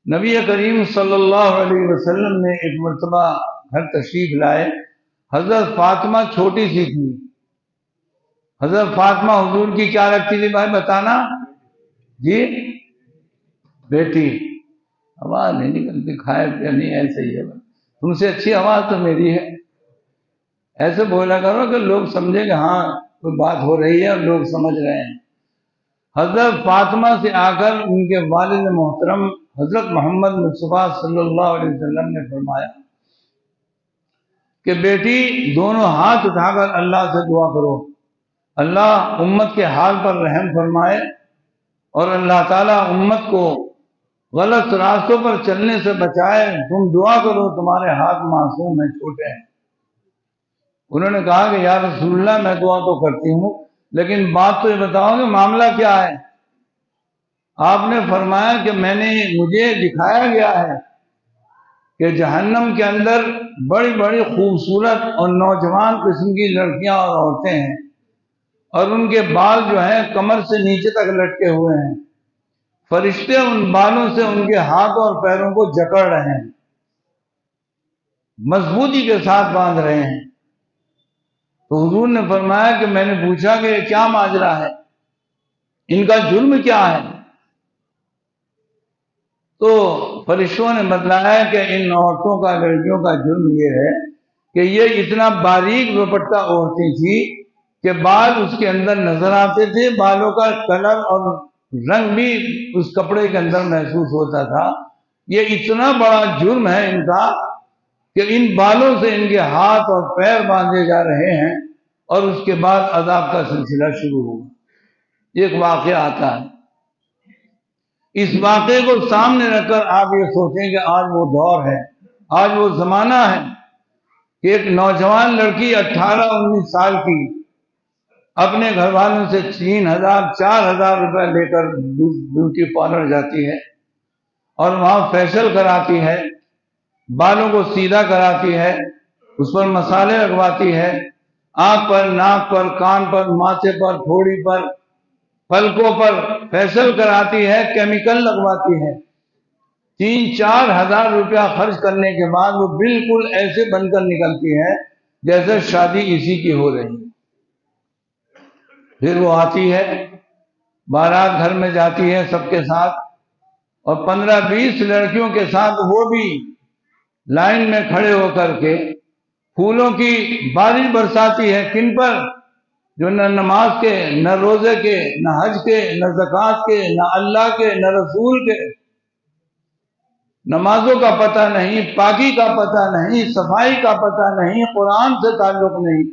نبی کریم صلی اللہ علیہ وسلم نے ایک مرتبہ گھر تشریف لائے. حضرت فاطمہ چھوٹی سی تھی. حضرت فاطمہ حضور کی کیا لگتی تھی بھائی بتانا جی؟ بیٹی. آواز نہیں نکلتی، کھائے پیا نہیں، ایسے ہی ہے. تم سے اچھی آواز تو میری ہے. ایسے بولا کرو کہ لوگ سمجھیں کہ ہاں کوئی بات ہو رہی ہے اور لوگ سمجھ رہے ہیں. حضرت فاطمہ سے آ کر ان کے والد محترم حضرت محمد مصطفیٰ صلی اللہ علیہ وسلم نے فرمایا کہ بیٹی دونوں ہاتھ اٹھا کر اللہ سے دعا کرو، اللہ امت کے حال پر رحم فرمائے اور اللہ تعالیٰ امت کو غلط راستوں پر چلنے سے بچائے. تم دعا کرو، تمہارے ہاتھ معصوم ہیں، چھوٹے ہیں. انہوں نے کہا کہ یا رسول اللہ میں دعا تو کرتی ہوں، لیکن بات تو یہ بتاؤ کہ معاملہ کیا ہے؟ آپ نے فرمایا کہ مجھے دکھایا گیا ہے کہ جہنم کے اندر بڑی بڑی خوبصورت اور نوجوان قسم کی لڑکیاں اور عورتیں ہیں، اور ان کے بال جو ہیں کمر سے نیچے تک لٹکے ہوئے ہیں. فرشتے ان بالوں سے ان کے ہاتھوں اور پیروں کو جکڑ رہے ہیں، مضبوطی کے ساتھ باندھ رہے ہیں. تو حضور نے فرمایا کہ میں نے پوچھا کہ کیا ماجرا ہے، ان کا جرم کیا ہے؟ تو فرشتوں نے بتلایا کہ ان عورتوں کا، لڑکیوں کا جرم یہ ہے کہ یہ اتنا باریک دوپٹہ اوڑھتی تھی کہ بال اس کے اندر نظر آتے تھے، بالوں کا کلر اور رنگ بھی اس کپڑے کے اندر محسوس ہوتا تھا. یہ اتنا بڑا جرم ہے ان کا کہ ان بالوں سے ان کے ہاتھ اور پیر باندھے جا رہے ہیں، اور اس کے بعد عذاب کا سلسلہ شروع ہوگا. ایک واقعہ آتا ہے. اس واقعے کو سامنے رکھ کر آپ یہ سوچیں کہ آج وہ دور ہے، آج وہ زمانہ ہے کہ ایک نوجوان لڑکی 18-19 سال کی اپنے گھر والوں سے 3,000-4,000 روپے لے کر بیوٹی پارلر جاتی ہے اور وہاں فیشل کراتی ہے، بالوں کو سیدھا کراتی ہے، اس پر مسالے لگواتی ہے، آنکھ پر، ناک پر، کان پر، ماتھے پر، تھوڑی پر، پلکوں پر فیشل کراتی ہے، کیمیکل لگواتی ہے. 3-4 ہزار روپیہ خرچ کرنے کے بعد وہ بالکل ایسے بن کر نکلتی ہے جیسے شادی اسی کی ہو رہی ہے. پھر وہ آتی ہے، بارات گھر میں جاتی ہے سب کے ساتھ، اور 15-20 لڑکیوں کے ساتھ وہ بھی لائن میں کھڑے ہو کر کے پھولوں کی بارش برساتی ہے. کن پر؟ جو نہ نماز کے، نہ روزے کے، نہ حج کے، نہ زکوٰۃ کے، نہ اللہ کے، نہ رسول کے. نمازوں کا پتہ نہیں، پاکی کا پتہ نہیں، صفائی کا پتہ نہیں، قرآن سے تعلق نہیں،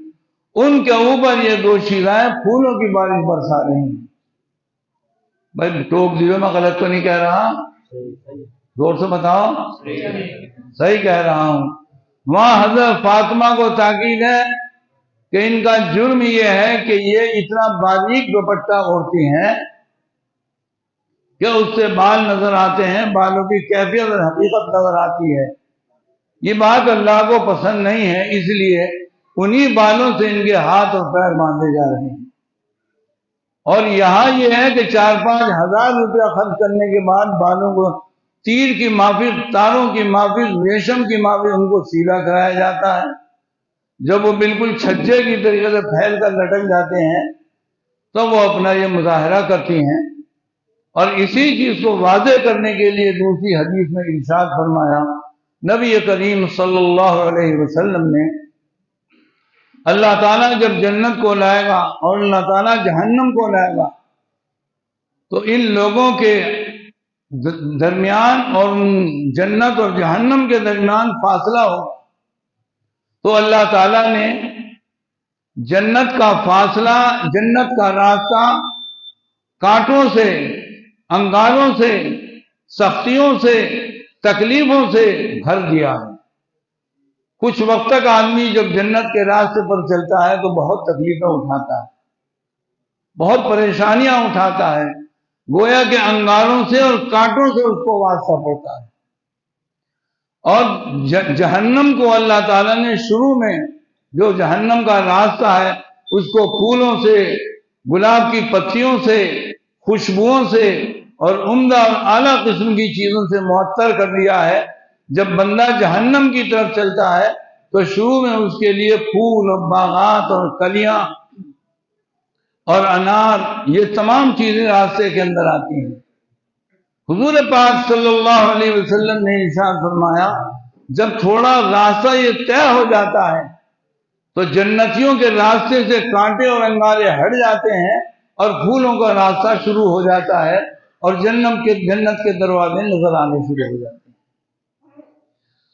ان کے اوپر یہ دو شیرائیں پھولوں کی بارش برسا رہی ہیں. بھائی ٹوک دیو، میں غلط تو نہیں کہہ رہا؟ زور سے بتاؤ. صحیح کہہ رہا ہوں. وہاں حضرت فاطمہ کو تاکید ہے کہ ان کا جرم یہ ہے کہ یہ اتنا باریک دوپٹہ اوڑھتی ہیں کہ اس سے بال نظر آتے ہیں، بالوں کی کیفیت اور حقیقت نظر آتی ہے. یہ بات اللہ کو پسند نہیں ہے، اس لیے انہی بالوں سے ان کے ہاتھ اور پیر باندھے جا رہے ہیں. اور یہاں یہ ہے کہ 4-5 ہزار روپیہ خرچ کرنے کے بعد بالوں کو تیر کی مافک، تاروں کی مافک، ریشم کی مافک ان کو سیدھا کرایا جاتا ہے. جب وہ بالکل چھجے کی طریقے سے پھیل کر لٹک جاتے ہیں تو وہ اپنا یہ مظاہرہ کرتی ہیں. اور اسی چیز کو واضح کرنے کے لیے دوسری حدیث میں ارشاد فرمایا نبی کریم صلی اللہ علیہ وسلم نے، اللہ تعالیٰ جب جنت کو لائے گا اور اللہ تعالیٰ جہنم کو لائے گا تو ان لوگوں کے درمیان اور جنت اور جہنم کے درمیان فاصلہ ہو، تو اللہ تعالیٰ نے جنت کا فاصلہ، جنت کا راستہ کانٹوں سے، انگاروں سے، سختیوں سے، تکلیفوں سے بھر دیا ہے. کچھ وقت تک آدمی جب جنت کے راستے پر چلتا ہے تو بہت تکلیفیں اٹھاتا ہے، بہت پریشانیاں اٹھاتا ہے، گویا کہ انگاروں سے اور کانٹوں سے اس کو واسطہ پڑتا ہے. اور جہنم کو اللہ تعالیٰ نے شروع میں، جو جہنم کا راستہ ہے اس کو پھولوں سے، گلاب کی پتیوں سے، خوشبوؤں سے اور عمدہ اور اعلیٰ قسم کی چیزوں سے معطر کر دیا ہے۔ جب بندہ جہنم کی طرف چلتا ہے تو شروع میں اس کے لیے پھول اور باغات اور کلیاں اور انار، یہ تمام چیزیں راستے کے اندر آتی ہیں۔ حضور پاک صلی اللہ علیہ وسلم نے ارشاد فرمایا، جب تھوڑا راستہ یہ طے ہو جاتا ہے تو جنتیوں کے راستے سے کانٹے اور انگارے ہٹ جاتے ہیں اور پھولوں کا راستہ شروع ہو جاتا ہے اور جنت کے دروازے نظر آنے شروع ہو جاتے ہیں۔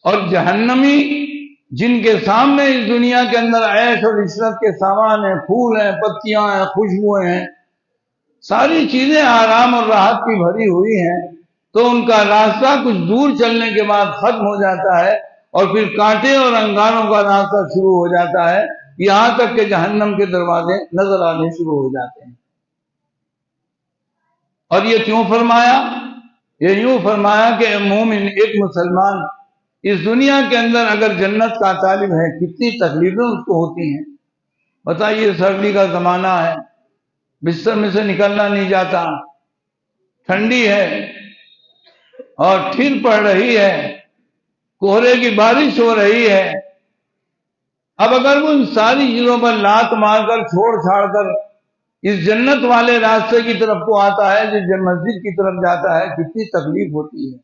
اور جہنمی جن کے سامنے اس دنیا کے اندر عیش اور عشرت کے سامان ہیں، پھول ہیں، پتیاں ہیں، خوشبوئیں ہیں، ساری چیزیں آرام اور راحت کی بھری ہوئی ہیں، تو ان کا راستہ کچھ دور چلنے کے بعد ختم ہو جاتا ہے اور پھر کانٹے اور انگاروں کا راستہ شروع ہو جاتا ہے، یہاں تک کہ جہنم کے دروازے نظر آنے شروع ہو جاتے ہیں۔ اور یہ کیوں فرمایا؟ یہ یوں فرمایا کہ مومن، ایک مسلمان اس دنیا کے اندر اگر جنت کا طالب ہے، کتنی تکلیفیں اس کو ہوتی ہیں۔ بتائیے، سردی کا زمانہ ہے، بستر میں سے نکلنا نہیں جاتا، ٹھنڈی ہے اور ٹھنڈ پڑ رہی ہے، کوہرے کی بارش ہو رہی ہے۔ اب اگر وہ ان ساری چیزوں پر لات مار کر چھوڑ چھاڑ کر اس جنت والے راستے کی طرف کو آتا ہے، جو مسجد کی طرف جاتا ہے، کتنی تکلیف ہوتی ہے،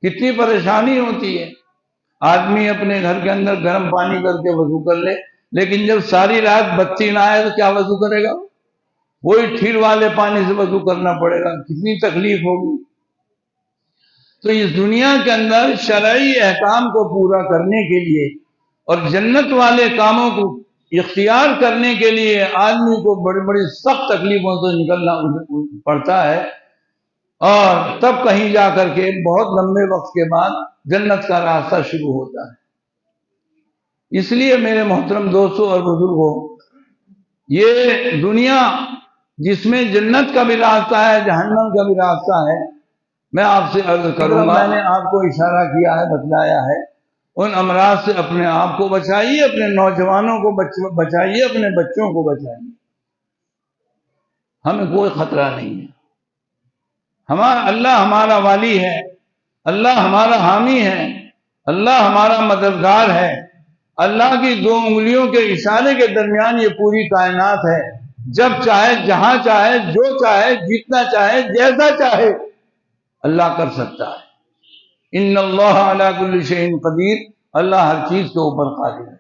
کتنی پریشانی ہوتی ہے۔ آدمی اپنے گھر کے اندر گرم پانی کر کے وضو کر لے، لیکن جب ساری رات بتی نہ آئے تو کیا وضو کرے گا؟ وہی ٹھیل والے پانی سے وضو کرنا پڑے گا، کتنی تکلیف ہوگی۔ تو اس دنیا کے اندر شرعی احکام کو پورا کرنے کے لیے اور جنت والے کاموں کو اختیار کرنے کے لیے آدمی کو بڑی بڑی سخت تکلیفوں سے نکلنا پڑتا ہے، اور تب کہیں جا کر کے بہت لمبے وقت کے بعد جنت کا راستہ شروع ہوتا ہے۔ اس لیے میرے محترم دوستوں اور بزرگوں، یہ دنیا جس میں جنت کا بھی راستہ ہے، جہنم کا بھی راستہ ہے، میں آپ سے عرض کروں گا، میں نے آپ کو اشارہ کیا ہے، بتلایا ہے، ان امراض سے اپنے آپ کو بچائیے، اپنے نوجوانوں کو بچائیے، اپنے بچوں کو بچائیے۔ ہمیں کوئی خطرہ نہیں ہے، اللہ ہمارا والی ہے، اللہ ہمارا حامی ہے، اللہ ہمارا مددگار ہے۔ اللہ کی 2 انگلیوں کے اشارے کے درمیان یہ پوری کائنات ہے، جب چاہے، جہاں چاہے، جو چاہے، جتنا چاہے، جیسا چاہے اللہ کر سکتا ہے۔ ان اللہ علی کل شیء قدیر، اللہ ہر چیز کے اوپر قادر ہے۔